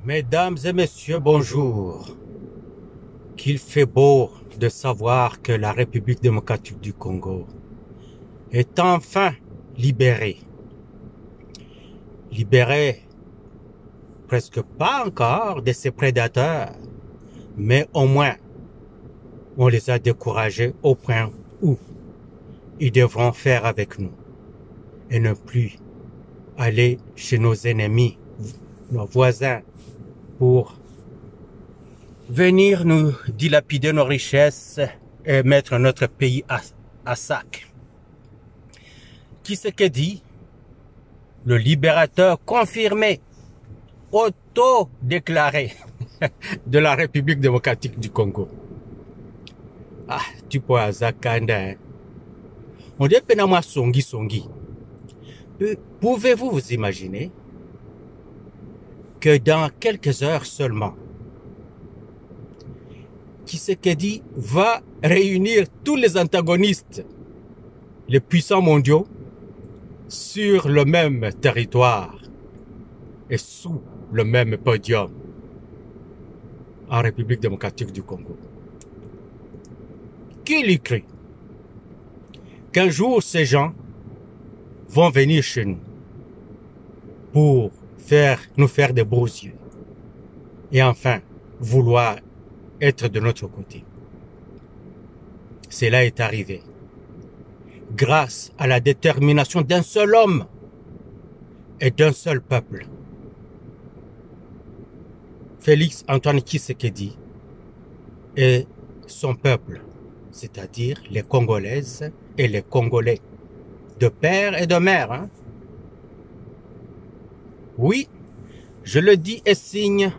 Mesdames et messieurs, bonjour. Qu'il fait beau de savoir que la République démocratique du Congo est enfin libérée. Libérée presque pas encore de ses prédateurs, mais au moins on les a découragés au point où ils devront faire avec nous et ne plus aller chez nos ennemis, nos voisins, pour venir nous dilapider nos richesses et mettre notre pays à sac. Tshisekedi, le libérateur confirmé, auto-déclaré de la République démocratique du Congo. Ah, tu peux azakanda. On dit penama songi songi. Pouvez-vous vous imaginer que dans quelques heures seulement, Tshisekedi va réunir tous les antagonistes, les puissants mondiaux, sur le même territoire et sous le même podium en République démocratique du Congo. Qui l'y crie qu'un jour ces gens vont venir chez nous pour nous faire des beaux yeux et enfin vouloir être de notre côté. Cela est arrivé grâce à la détermination d'un seul homme et d'un seul peuple. Félix Antoine Tshisekedi et son peuple, c'est-à-dire les Congolaises et les Congolais, de père et de mère. Hein? Oui, je le dis et signe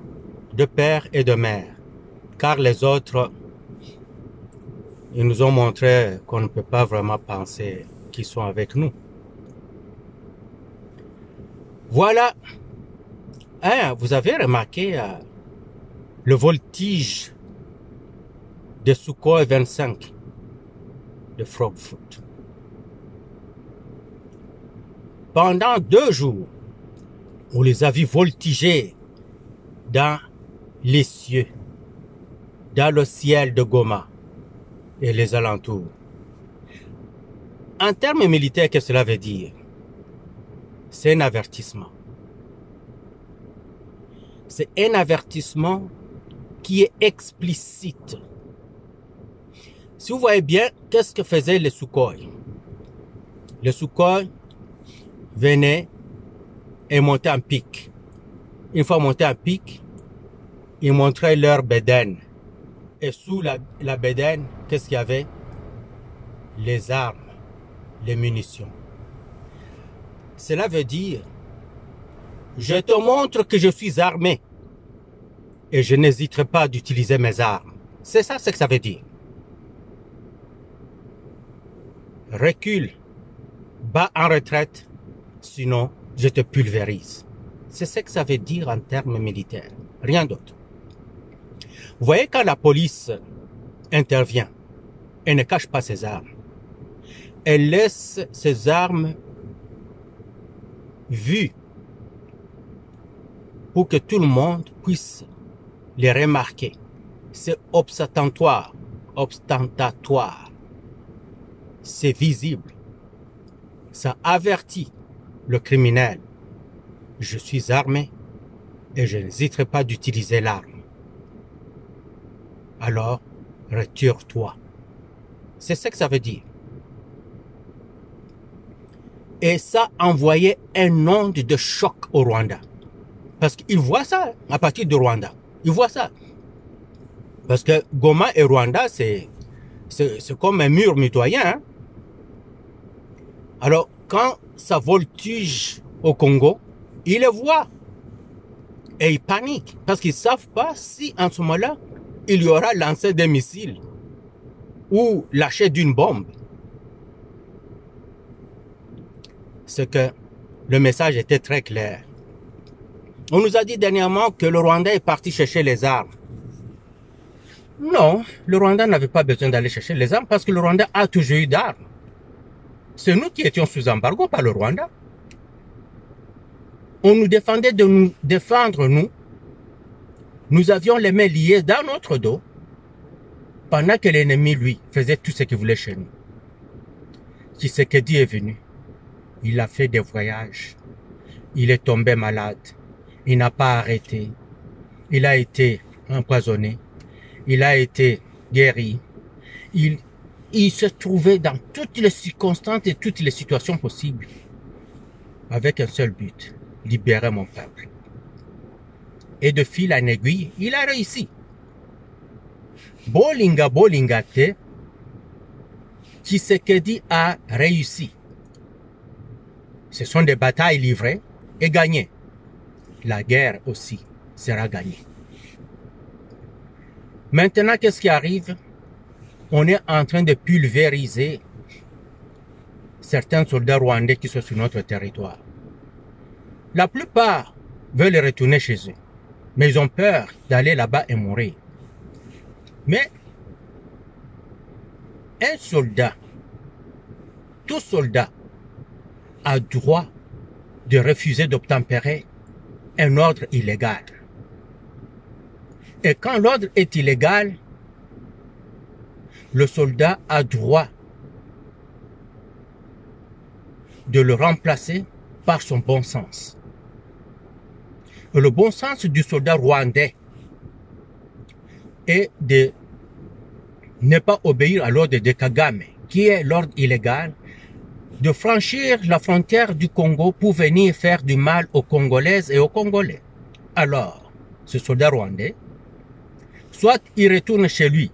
de père et de mère, car les autres, ils nous ont montré qu'on ne peut pas vraiment penser qu'ils sont avec nous. Voilà. Hein, vous avez remarqué le voltige de Sukhoi 25 de Frankfurt. Pendant 2 jours, on les a vus voltiger dans les cieux, dans le ciel de Goma et les alentours. En termes militaires, qu'est-ce que cela veut dire? C'est un avertissement. C'est un avertissement qui est explicite. Si vous voyez bien, qu'est-ce que faisaient les Sukhoi? Les Sukhoi venaient et montaient en pic. Une fois montés en pic, ils montraient leur bédaine. Et sous la bédaine, qu'est-ce qu'il y avait? Les armes, les munitions. Cela veut dire, je te montre que je suis armé et je n'hésiterai pas d'utiliser mes armes. C'est ça ce que ça veut dire. Recule, bats en retraite, sinon je te pulvérise. C'est ce que ça veut dire en termes militaires, rien d'autre. Vous voyez, quand la police intervient, elle ne cache pas ses armes. Elle laisse ses armes vues pour que tout le monde puisse les remarquer. C'est ostentatoire, c'est visible. Ça avertit le criminel. Je suis armé et je n'hésiterai pas d'utiliser l'arme. Alors, retire-toi. C'est ce que ça veut dire. Et ça envoyait un onde de choc au Rwanda. Parce qu'ils voient ça à partir du Rwanda. Ils voient ça. Parce que Goma et Rwanda, c'est comme un mur mitoyen. Hein? Alors, quand ça voltige au Congo, ils le voient. Et ils paniquent. Parce qu'ils ne savent pas si en ce moment-là, il y aura lancé des missiles ou lâché d'une bombe. C'est que le message était très clair. On nous a dit dernièrement que le Rwanda est parti chercher les armes. Non, le Rwanda n'avait pas besoin d'aller chercher les armes parce que le Rwanda a toujours eu d'armes. C'est nous qui étions sous embargo par le Rwanda. On nous défendait de nous défendre, nous, Nous avions les mains liées dans notre dos pendant que l'ennemi, lui, faisait tout ce qu'il voulait chez nous. Tshisekedi est venu. Il a fait des voyages. Il est tombé malade. Il n'a pas arrêté. Il a été empoisonné. Il a été guéri. Il se trouvait dans toutes les circonstances et toutes les situations possibles avec un seul but, libérer mon peuple. Et de fil en aiguille, il a réussi. Bolinga te, Tshisekedi a réussi. Ce sont des batailles livrées et gagnées. La guerre aussi sera gagnée. Maintenant, qu'est-ce qui arrive? On est en train de pulvériser certains soldats rwandais qui sont sur notre territoire. La plupart veulent retourner chez eux, mais ils ont peur d'aller là-bas et mourir. Mais un soldat, tout soldat, a droit de refuser d'obtempérer un ordre illégal. Et quand l'ordre est illégal, le soldat a droit de le remplacer par son bon sens. Et le bon sens du soldat rwandais est de ne pas obéir à l'ordre de Kagame, qui est l'ordre illégal, de franchir la frontière du Congo pour venir faire du mal aux Congolaises et aux Congolais. Alors, ce soldat rwandais, soit il retourne chez lui,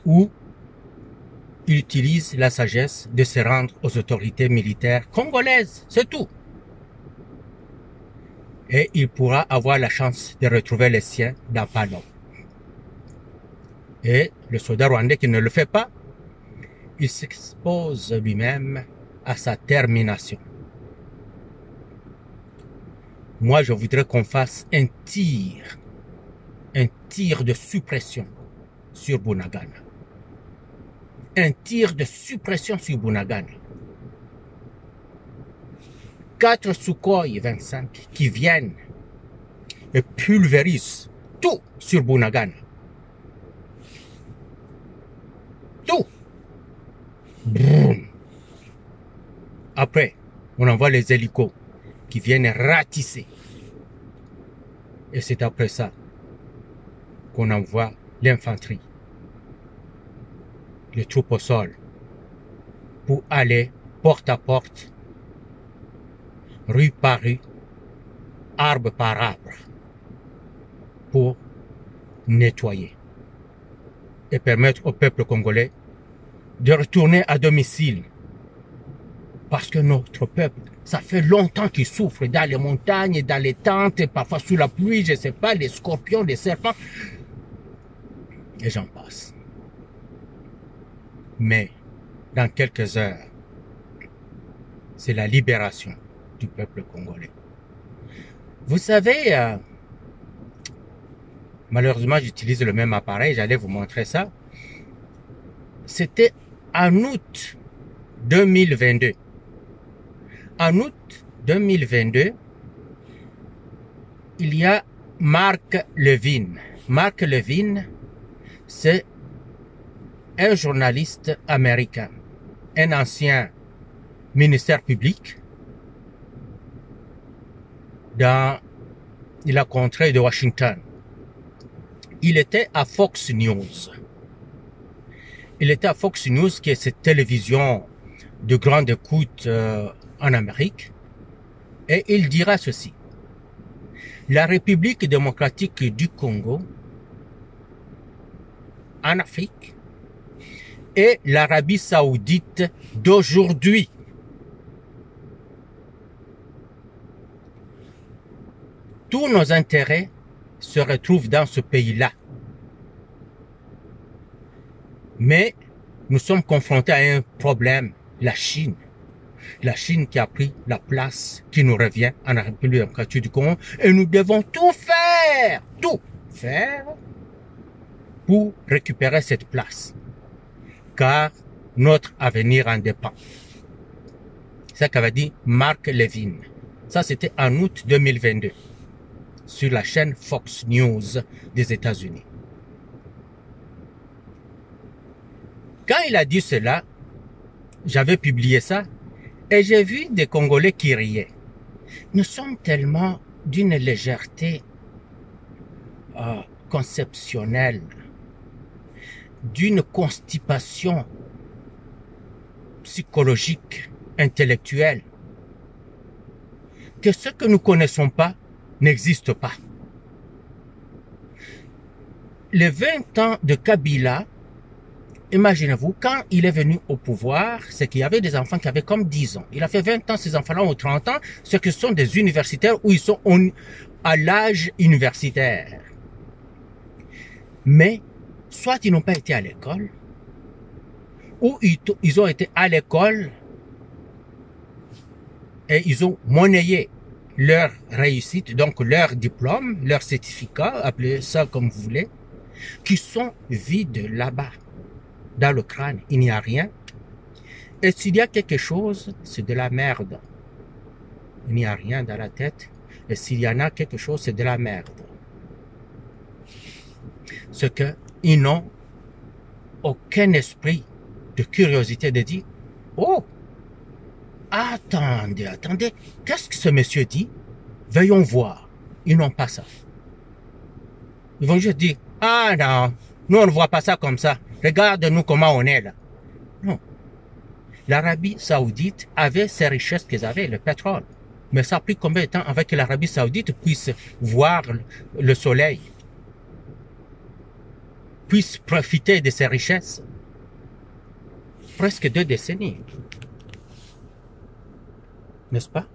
ou il utilise la sagesse de se rendre aux autorités militaires congolaises, c'est tout. Et il pourra avoir la chance de retrouver les siens dans pas long. Et le soldat rwandais qui ne le fait pas, il s'expose lui-même à sa termination. Moi, je voudrais qu'on fasse un tir de suppression sur Bunagana. Un tir de suppression sur Bunagana. 4 Sukhoi 25 qui viennent et pulvérisent tout sur Bunagana. Tout. Brum. Après, on envoie les hélicos qui viennent ratisser. Et c'est après ça qu'on envoie l'infanterie, les troupes au sol, pour aller porte à porte, rue par rue, arbre par arbre, pour nettoyer et permettre au peuple congolais de retourner à domicile. Parce que notre peuple, ça fait longtemps qu'il souffre dans les montagnes, dans les tentes, parfois sous la pluie, je ne sais pas, les scorpions, les serpents, et j'en passe. Mais dans quelques heures, c'est la libération du peuple congolais. Vous savez, malheureusement j'utilise le même appareil, j'allais vous montrer ça. C'était en août 2022. En août 2022, il y a Mark Levin. Mark Levin, c'est un journaliste américain, un ancien ministère public dans la contrée de Washington. Il était à Fox News. Il était à Fox News, qui est cette télévision de grande écoute en Amérique. Et il dira ceci. La République démocratique du Congo, en Afrique, et l'Arabie saoudite d'aujourd'hui. Tous nos intérêts se retrouvent dans ce pays-là. Mais nous sommes confrontés à un problème, la Chine. La Chine qui a pris la place qui nous revient en République démocratique du Congo. Et nous devons tout faire pour récupérer cette place. Car notre avenir en dépend. C'est ce qu'avait dit Mark Levin. Ça, c'était en août 2022. sur la chaîne Fox News des États-Unis. Quand il a dit cela, j'avais publié ça et j'ai vu des Congolais qui riaient. Nous sommes tellement d'une légèreté conceptionnelle, d'une constipation psychologique, intellectuelle, que ce que nous ne connaissons pas n'existe pas. Les 20 ans de Kabila, imaginez-vous, quand il est venu au pouvoir, c'est qu'il y avait des enfants qui avaient comme 10 ans. Il a fait 20 ans, ces enfants-là ont 30 ans, ce qui sont des universitaires où ils sont à l'âge universitaire. Mais, soit ils n'ont pas été à l'école, ou ils ont été à l'école et ils ont monnayé leur réussite, donc leur diplôme, leur certificat, appelez ça comme vous voulez, qui sont vides là-bas. Dans le crâne, il n'y a rien. Et s'il y a quelque chose, c'est de la merde. Il n'y a rien dans la tête. Et s'il y en a quelque chose, c'est de la merde. C'est qu'ils n'ont aucun esprit de curiosité de dire, oh, attendez, qu'est-ce que ce monsieur dit? Veuillons voir. Ils n'ont pas ça. Ils vont juste dire, ah non, nous on ne voit pas ça comme ça. Regarde-nous comment on est là. Non. L'Arabie Saoudite avait ces richesses qu'ils avaient, le pétrole. Mais ça a pris combien de temps avant que l'Arabie Saoudite puisse voir le soleil, puisse profiter de ces richesses? Presque 2 décennies. N'est-ce pas?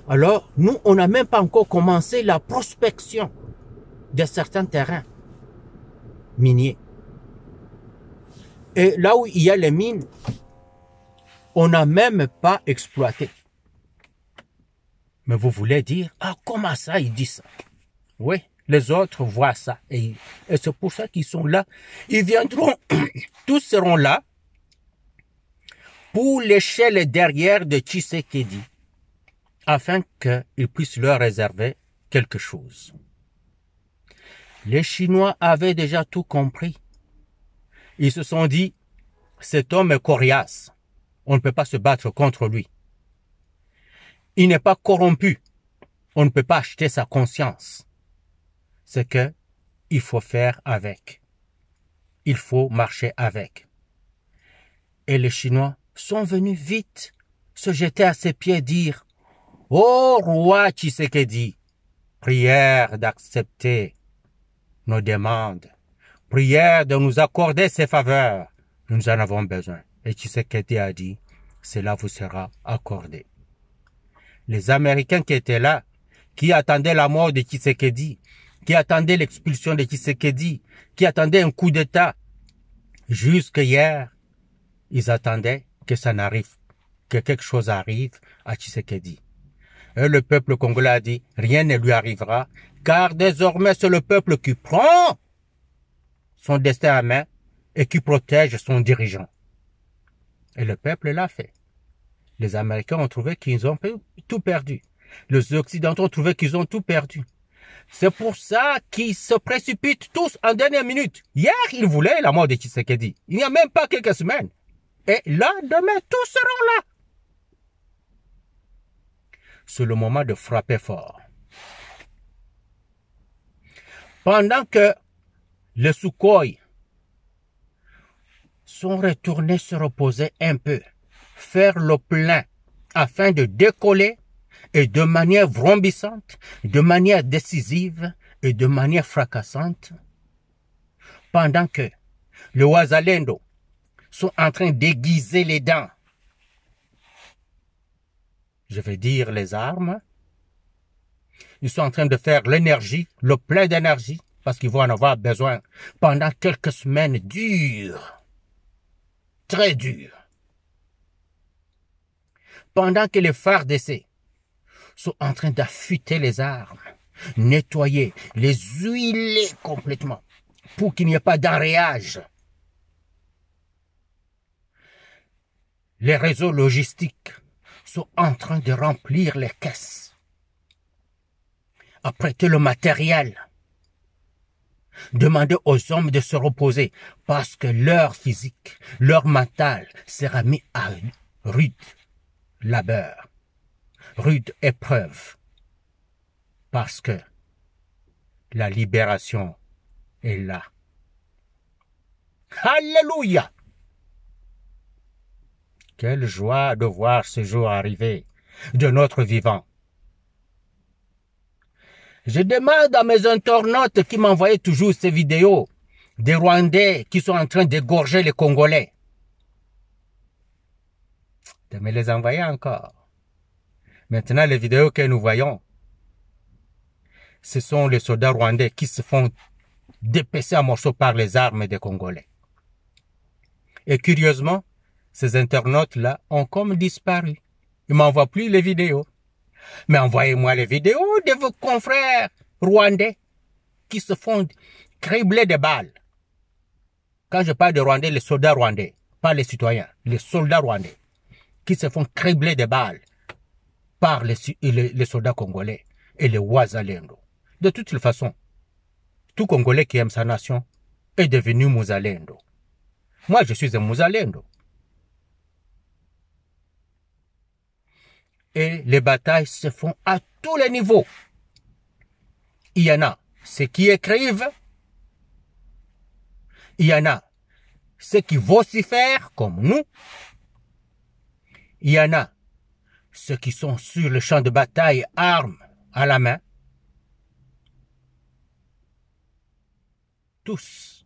Alors, nous, on n'a même pas encore commencé la prospection de certains terrains miniers. Et là où il y a les mines, on n'a même pas exploité. Mais vous voulez dire, ah, comment ça, il dit ça? Oui, les autres voient ça. Et c'est pour ça qu'ils sont là. Ils viendront, tous seront là pour lécher les derrière de Tshisekedi, afin qu'ils puissent leur réserver quelque chose. Les Chinois avaient déjà tout compris. Ils se sont dit, cet homme est coriace. On ne peut pas se battre contre lui. Il n'est pas corrompu. On ne peut pas acheter sa conscience. C'est que il faut faire avec. Il faut marcher avec. Et les Chinois sont venus vite se jeter à ses pieds et dire, ô roi Tshisekedi, prière d'accepter nos demandes, prière de nous accorder ses faveurs. Nous en avons besoin. Et Tshisekedi a dit, cela vous sera accordé. Les Américains qui étaient là, qui attendaient la mort de Tshisekedi, qui attendaient l'expulsion de Tshisekedi, qui attendaient un coup d'État, jusqu'hier, ils attendaient que ça n'arrive, que quelque chose arrive à Tshisekedi. Et le peuple congolais a dit, rien ne lui arrivera, car désormais c'est le peuple qui prend son destin à main et qui protège son dirigeant. Et le peuple l'a fait. Les Américains ont trouvé qu'ils ont tout perdu. Les Occidentaux ont trouvé qu'ils ont tout perdu. C'est pour ça qu'ils se précipitent tous en dernière minute. Hier, ils voulaient la mort de Tshisekedi. Il n'y a même pas quelques semaines. Et là, demain, tous seront là. C'est le moment de frapper fort. Pendant que les Sukhoi sont retournés se reposer un peu, faire le plein afin de décoller et de manière vrombissante, de manière décisive et de manière fracassante, pendant que les Wazalendo sont en train d'aiguiser les dents, je vais dire les armes, ils sont en train de faire l'énergie, le plein d'énergie, parce qu'ils vont en avoir besoin pendant quelques semaines dures, très dures. Pendant que les FARDC sont en train d'affûter les armes, nettoyer, les huiler complètement, pour qu'il n'y ait pas d'enrayage. Les réseaux logistiques sont en train de remplir les caisses apprêter le matériel. Demandez aux hommes de se reposer parce que leur physique, leur mental sera mis à rude labeur, rude épreuve. Parce que la libération est là. Alléluia! Quelle joie de voir ce jour arriver de notre vivant. Je demande à mes internautes qui m'envoyaient toujours ces vidéos des Rwandais qui sont en train d'égorger les Congolais de me les envoyer encore. Maintenant, les vidéos que nous voyons, ce sont les soldats rwandais qui se font dépecer en morceaux par les armes des Congolais. Et curieusement, ces internautes-là ont comme disparu. Ils ne m'envoient plus les vidéos. Mais envoyez-moi les vidéos de vos confrères rwandais qui se font cribler de balles. Quand je parle de Rwandais, les soldats rwandais, pas les citoyens, les soldats rwandais qui se font cribler de balles par les soldats congolais et les Wazalendo. De toute façon, tout Congolais qui aime sa nation est devenu Muzalendo. Moi, je suis un Muzalendo. Et les batailles se font à tous les niveaux. Il y en a ceux qui écrivent, il y en a ceux qui vocifèrent comme nous, il y en a ceux qui sont sur le champ de bataille, armes à la main. Tous,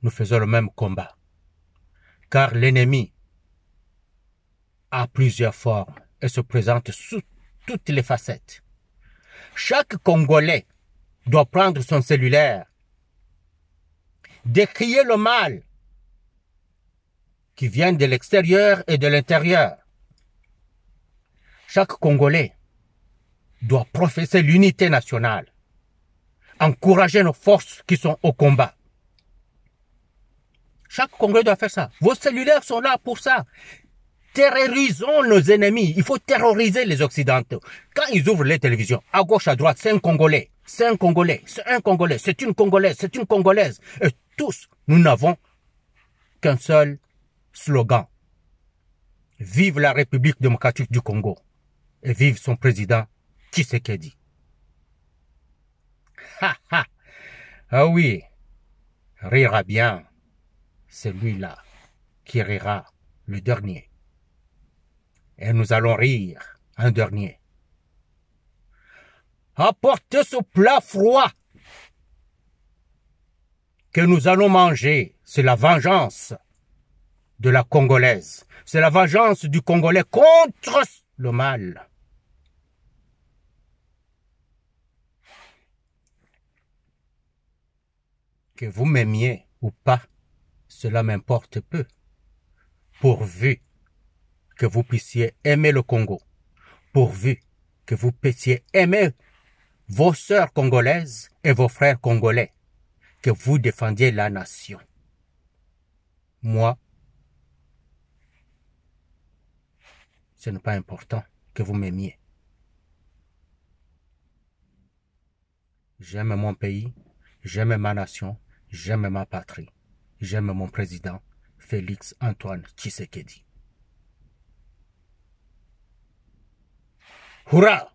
nous faisons le même combat, car l'ennemi a plusieurs formes et se présente sous toutes les facettes. Chaque Congolais doit prendre son cellulaire, décrier le mal qui vient de l'extérieur et de l'intérieur. Chaque Congolais doit professer l'unité nationale, encourager nos forces qui sont au combat. Chaque Congolais doit faire ça. Vos cellulaires sont là pour ça. Terrorisons nos ennemis. Il faut terroriser les Occidentaux. Quand ils ouvrent les télévisions, à gauche, à droite, c'est un Congolais, c'est un Congolais, c'est un Congolais, c'est une Congolaise, c'est une Congolaise. Et tous, nous n'avons qu'un seul slogan. Vive la République démocratique du Congo et vive son président Tshisekedi. Ha ha! Ah oui, rira bien celui-là qui rira le dernier. Et nous allons rire un dernier. Apportez ce plat froid que nous allons manger. C'est la vengeance de la Congolaise. C'est la vengeance du Congolais contre le mal. Que vous m'aimiez ou pas, cela m'importe peu, pourvu que vous puissiez aimer le Congo, pourvu que vous puissiez aimer vos sœurs congolaises et vos frères congolais, que vous défendiez la nation. Moi, ce n'est pas important que vous m'aimiez. J'aime mon pays, j'aime ma nation, j'aime ma patrie, j'aime mon président, Félix Antoine Tshisekedi. Hurrah!